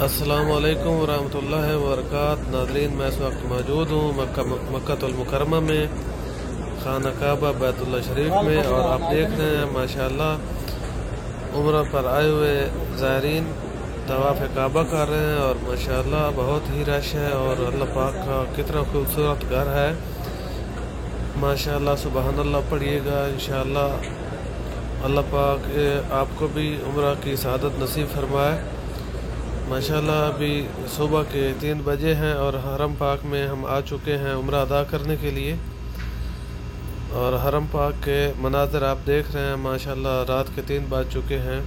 अस्सलामुअलैकुम वरहमतुल्लाहि वबरकातुहू। नाज़रीन, मैं इस वक्त मौजूद हूँ मक्कातुल मुकर्रमा में, खाना काबा बैतुल्ला शरीफ में, और आप देख रहे हैं माशाअल्लाह उम्रा पर आए हुए ज़ायरीन तवाफ़ काबा कर रहे हैं। और माशाअल्लाह बहुत ही रश है और अल्लाह पाक का कितना खूबसूरत घर है। माशाअल्लाह सुबहानल्लाह पढ़िएगा, इंशाअल्लाह अल्लाह पाक आपको भी उम्रा की सआदत नसीब फरमाए। माशाअल्लाह अभी सुबह के 3 बजे हैं और हरम पाक में हम आ चुके हैं उम्रा अदा करने के लिए। और हरम पाक के मनाज़र आप देख रहे हैं, माशाअल्लाह रात के 3 बज चुके हैं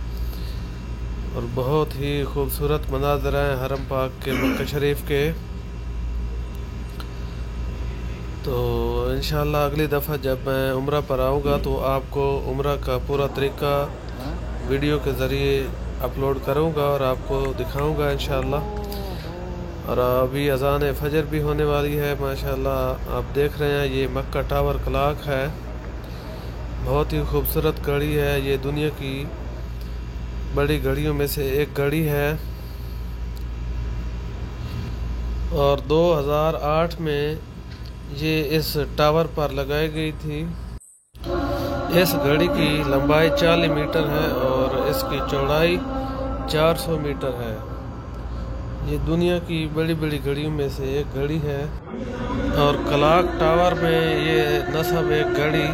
और बहुत ही खूबसूरत मनाज़र हैं हरम पाक के, मक्का शरीफ के। तो इंशाअल्लाह अगली दफ़ा जब मैं उम्रा पर आऊँगा तो आपको उम्रा का पूरा तरीका वीडियो के ज़रिए अपलोड करूँगा और आपको दिखाऊँगा इंशाअल्लाह। और अभी अज़ान फजर भी होने वाली है। माशाअल्लाह आप देख रहे हैं ये मक्का टावर क्लॉक है, बहुत ही खूबसूरत घड़ी है। ये दुनिया की बड़ी घड़ियों में से एक घड़ी है और 2008 में ये इस टावर पर लगाई गई थी। इस घड़ी की लंबाई 40 मीटर है और इसकी चौड़ाई 400 मीटर है। ये दुनिया की बड़ी बड़ी घड़ियों में से एक घड़ी है और क्लॉक टावर में ये नस्ब एक घड़ी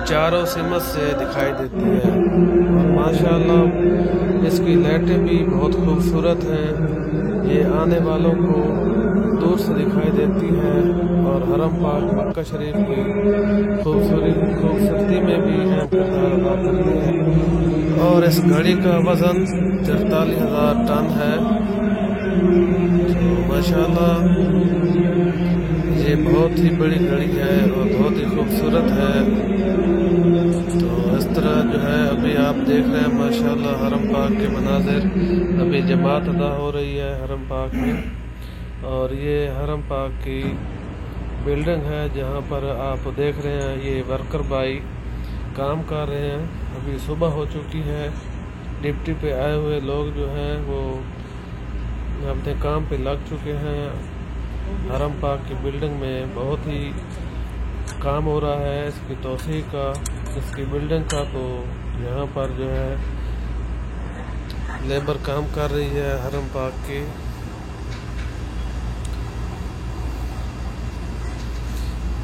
चारों सिमत से दिखाई देती है। और माशाअल्लाह इसकी लाइटें भी बहुत खूबसूरत हैं, ये आने वालों को दूर से दिखाई देती है और हरम पाक मक्का शरीफ की खूबसूरती में भी अहम किरदार अदा करती है। और इस घड़ी का वज़न 43,000 टन है। तो माशाअल्लाह ये बहुत ही बड़ी घड़ी है और बहुत ही खूबसूरत है। तो इस तरह जो है अभी आप देख रहे हैं माशाअल्लाह हरम पाक के मनाज़िर। अभी जमात अदा हो रही है हरम पाक में और ये हरम पाक की बिल्डिंग है जहाँ पर आप देख रहे हैं ये वर्कर भाई काम कर रहे हैं। अभी सुबह हो चुकी है, ड्यूटी पे आए हुए लोग जो हैं वो अपने काम पे लग चुके हैं। हरम पाक की बिल्डिंग में बहुत ही काम हो रहा है इसकी तोसी का, इसकी बिल्डिंग का। तो यहाँ पर जो है लेबर काम कर रही है हरम पाक की।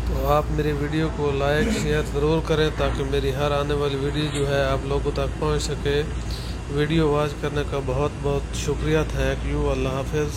तो आप मेरी वीडियो को लाइक शेयर ज़रूर करें ताकि मेरी हर आने वाली वीडियो जो है आप लोगों तक पहुंच सके। वीडियो वॉच करने का बहुत बहुत शुक्रिया। Thank you. अल्लाह हाफिज़।